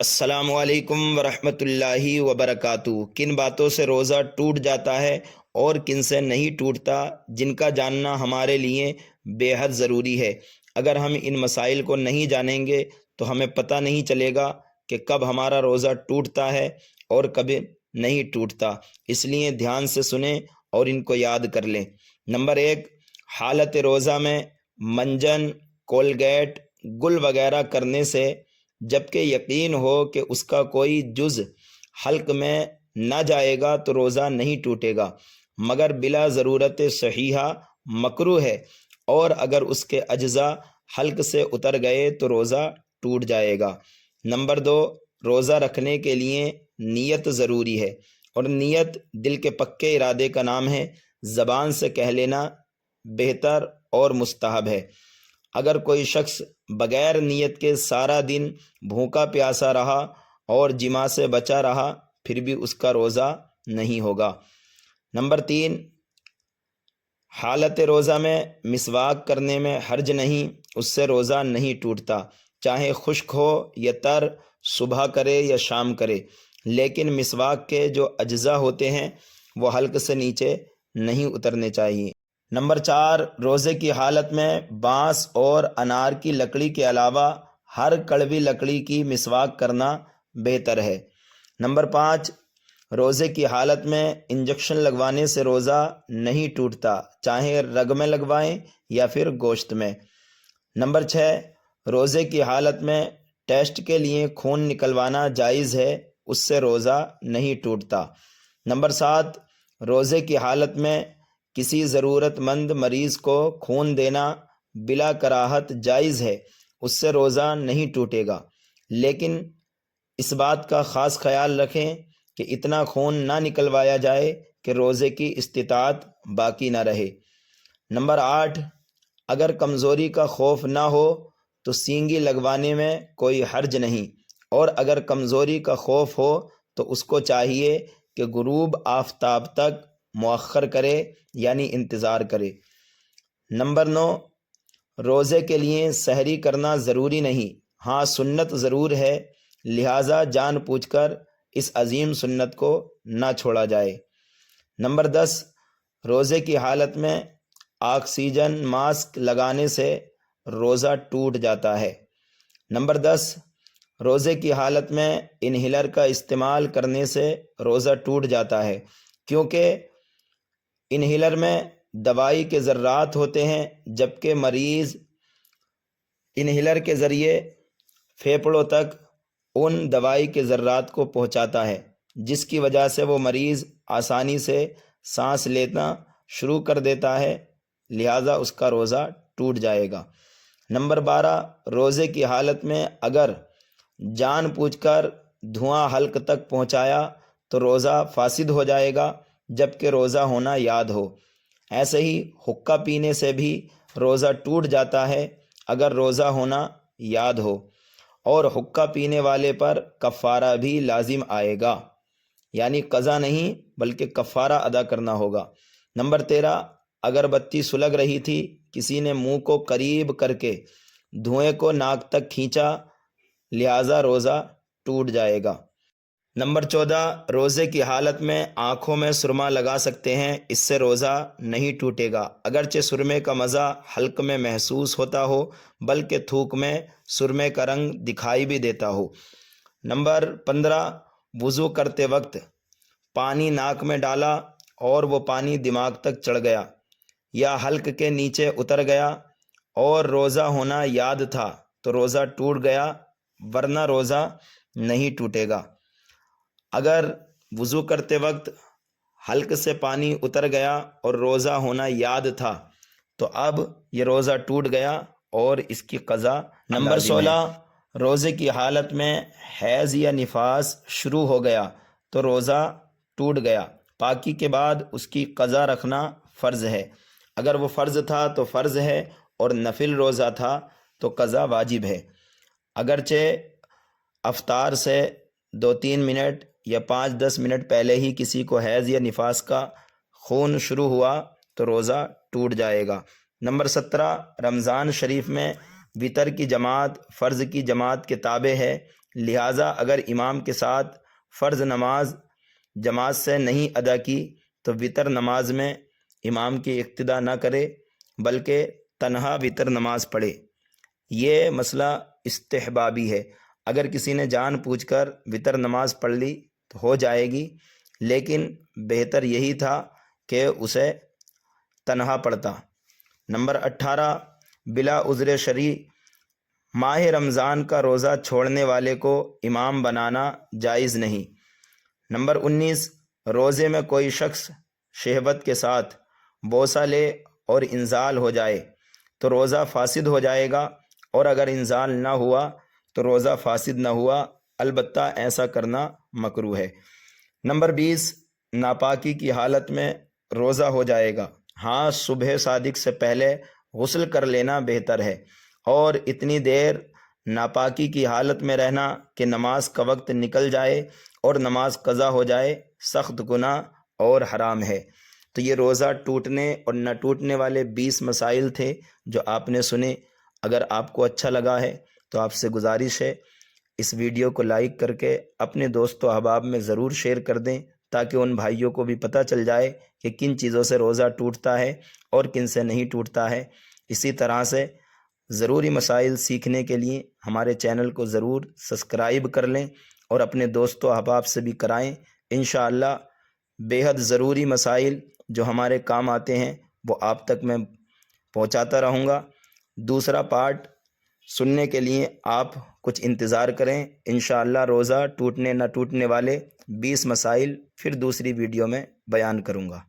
السلام علیکم ورحمۃ اللہ وبرکاتہ۔ کن باتوں سے روزہ ٹوٹ جاتا ہے اور کن سے نہیں ٹوٹتا، جن کا جاننا ہمارے لیے بے حد ضروری ہے۔ اگر ہم ان مسائل کو نہیں جانیں گے تو ہمیں پتہ نہیں چلے گا کہ کب ہمارا روزہ ٹوٹتا ہے اور کب نہیں ٹوٹتا۔ اس لیے دھیان سے سنیں اور ان کو یاد کر لیں۔ نمبر 1، حالت روزہ میں منجن، کولگیٹ، گل وغیرہ کرنے سے جبکہ یقین ہو کہ اس کا کوئی جز حلق میں نہ جائے گا تو روزہ نہیں ٹوٹے گا، مگر بلا ضرورت صحیحہ مکروہ ہے، اور اگر اس کے اجزاء حلق سے اتر گئے تو روزہ ٹوٹ جائے گا۔ نمبر 2، روزہ رکھنے کے لیے نیت ضروری ہے، اور نیت دل کے پکے ارادے کا نام ہے۔ زبان سے کہہ لینا بہتر اور مستحب ہے۔ اگر کوئی شخص بغیر نیت کے سارا دن بھوکا پیاسا رہا اور جماع سے بچا رہا، پھر بھی اس کا روزہ نہیں ہوگا۔ نمبر 3، حالت روزہ میں مسواک کرنے میں حرج نہیں، اس سے روزہ نہیں ٹوٹتا، چاہے خشک ہو یا تر، صبح کرے یا شام کرے، لیکن مسواک کے جو اجزاء ہوتے ہیں وہ حلق سے نیچے نہیں اترنے چاہیے۔ نمبر 4، روزے کی حالت میں بانس اور انار کی لکڑی کے علاوہ ہر کڑوی لکڑی کی مسواک کرنا بہتر ہے۔ نمبر 5، روزے کی حالت میں انجیکشن لگوانے سے روزہ نہیں ٹوٹتا، چاہے رگ میں لگوائیں یا پھر گوشت میں۔ نمبر 6، روزے کی حالت میں ٹیسٹ کے لیے خون نکلوانا جائز ہے، اس سے روزہ نہیں ٹوٹتا۔ نمبر 7، روزے کی حالت میں کسی ضرورت مند مریض کو خون دینا بلا کراہت جائز ہے، اس سے روزہ نہیں ٹوٹے گا، لیکن اس بات کا خاص خیال رکھیں کہ اتنا خون نہ نکلوایا جائے کہ روزے کی استطاعت باقی نہ رہے۔ نمبر 8، اگر کمزوری کا خوف نہ ہو تو سینگی لگوانے میں کوئی حرج نہیں، اور اگر کمزوری کا خوف ہو تو اس کو چاہیے کہ غروب آفتاب تک مؤخر کرے، یعنی انتظار کرے۔ نمبر 9، روزے کے لیے سحری کرنا ضروری نہیں، ہاں سنت ضرور ہے، لہٰذا جان بوجھ کر اس عظیم سنت کو نہ چھوڑا جائے۔ نمبر 10، روزے کی حالت میں آکسیجن ماسک لگانے سے روزہ ٹوٹ جاتا ہے۔ نمبر 10، روزے کی حالت میں انہیلر کا استعمال کرنے سے روزہ ٹوٹ جاتا ہے، کیونکہ انہیلر میں دوائی کے ذرات ہوتے ہیں، جبکہ مریض انہیلر کے ذریعے پھیپھڑوں تک ان دوائی کے ذرات کو پہنچاتا ہے، جس کی وجہ سے وہ مریض آسانی سے سانس لینا شروع کر دیتا ہے، لہٰذا اس کا روزہ ٹوٹ جائے گا۔ نمبر 12، روزے کی حالت میں اگر جان بوجھ کر دھواں حلق تک پہنچایا تو روزہ فاسد ہو جائے گا، جبکہ روزہ ہونا یاد ہو۔ ایسے ہی حقہ پینے سے بھی روزہ ٹوٹ جاتا ہے اگر روزہ ہونا یاد ہو، اور حقہ پینے والے پر کفارہ بھی لازم آئے گا، یعنی قضا نہیں بلکہ کفارہ ادا کرنا ہوگا۔ نمبر 13، اگر بتی سلگ رہی تھی، کسی نے منہ کو قریب کر کے دھوئیں کو ناک تک کھینچا، لہٰذا روزہ ٹوٹ جائے گا۔ نمبر 14، روزے کی حالت میں آنکھوں میں سرما لگا سکتے ہیں، اس سے روزہ نہیں ٹوٹے گا، اگرچہ سرمے کا مزہ حلق میں محسوس ہوتا ہو، بلکہ تھوک میں سرمے کا رنگ دکھائی بھی دیتا ہو۔ نمبر 15، وضو کرتے وقت پانی ناک میں ڈالا اور وہ پانی دماغ تک چڑھ گیا یا حلق کے نیچے اتر گیا اور روزہ ہونا یاد تھا تو روزہ ٹوٹ گیا، ورنہ روزہ نہیں ٹوٹے گا۔ اگر وضو کرتے وقت حلق سے پانی اتر گیا اور روزہ ہونا یاد تھا تو اب یہ روزہ ٹوٹ گیا اور اس کی قضا نمبر 16، روزے کی حالت میں حیض یا نفاس شروع ہو گیا تو روزہ ٹوٹ گیا، پاکی کے بعد اس کی قضا رکھنا فرض ہے۔ اگر وہ فرض تھا تو فرض ہے، اور نفل روزہ تھا تو قضا واجب ہے۔ اگرچہ افطار سے 2-3 منٹ یا 5-10 منٹ پہلے ہی کسی کو حیض یا نفاس کا خون شروع ہوا تو روزہ ٹوٹ جائے گا۔ نمبر 17، رمضان شریف میں وتر کی جماعت فرض کی جماعت کے تابع ہے، لہٰذا اگر امام کے ساتھ فرض نماز جماعت سے نہیں ادا کی تو وطر نماز میں امام کی اقتدا نہ کرے بلکہ تنہا وطر نماز پڑھے۔ یہ مسئلہ استحبابی ہے۔ اگر کسی نے جان بوجھ کر وطر نماز پڑھ لی تو ہو جائے گی، لیکن بہتر یہی تھا کہ اسے تنہا پڑھتا۔ نمبر 18، بلا عذر شرعی ماہ رمضان کا روزہ چھوڑنے والے کو امام بنانا جائز نہیں۔ نمبر 19، روزے میں کوئی شخص شہوت کے ساتھ بوسہ لے اور انزال ہو جائے تو روزہ فاسد ہو جائے گا، اور اگر انزال نہ ہوا تو روزہ فاسد نہ ہوا، البتہ ایسا کرنا مکروہ ہے۔ نمبر 20، ناپاکی کی حالت میں روزہ ہو جائے گا۔ ہاں، صبح صادق سے پہلے غسل کر لینا بہتر ہے، اور اتنی دیر ناپاکی کی حالت میں رہنا کہ نماز کا وقت نکل جائے اور نماز قضا ہو جائے سخت گناہ اور حرام ہے۔ تو یہ روزہ ٹوٹنے اور نہ ٹوٹنے والے 20 مسائل تھے جو آپ نے سنے۔ اگر آپ کو اچھا لگا ہے تو آپ سے گزارش ہے اس ویڈیو کو لائک کر کے اپنے دوست و احباب میں ضرور شیئر کر دیں، تاکہ ان بھائیوں کو بھی پتہ چل جائے کہ کن چیزوں سے روزہ ٹوٹتا ہے اور کن سے نہیں ٹوٹتا ہے۔ اسی طرح سے ضروری مسائل سیکھنے کے لیے ہمارے چینل کو ضرور سبسکرائب کر لیں اور اپنے دوست و احباب سے بھی کرائیں۔ انشاءاللہ بے حد ضروری مسائل جو ہمارے کام آتے ہیں وہ آپ تک میں پہنچاتا رہوں گا۔ دوسرا پارٹ سننے کے لیے آپ کچھ انتظار کریں۔ انشاءاللہ روزہ ٹوٹنے نہ ٹوٹنے والے 20 مسائل پھر دوسری ویڈیو میں بیان کروں گا۔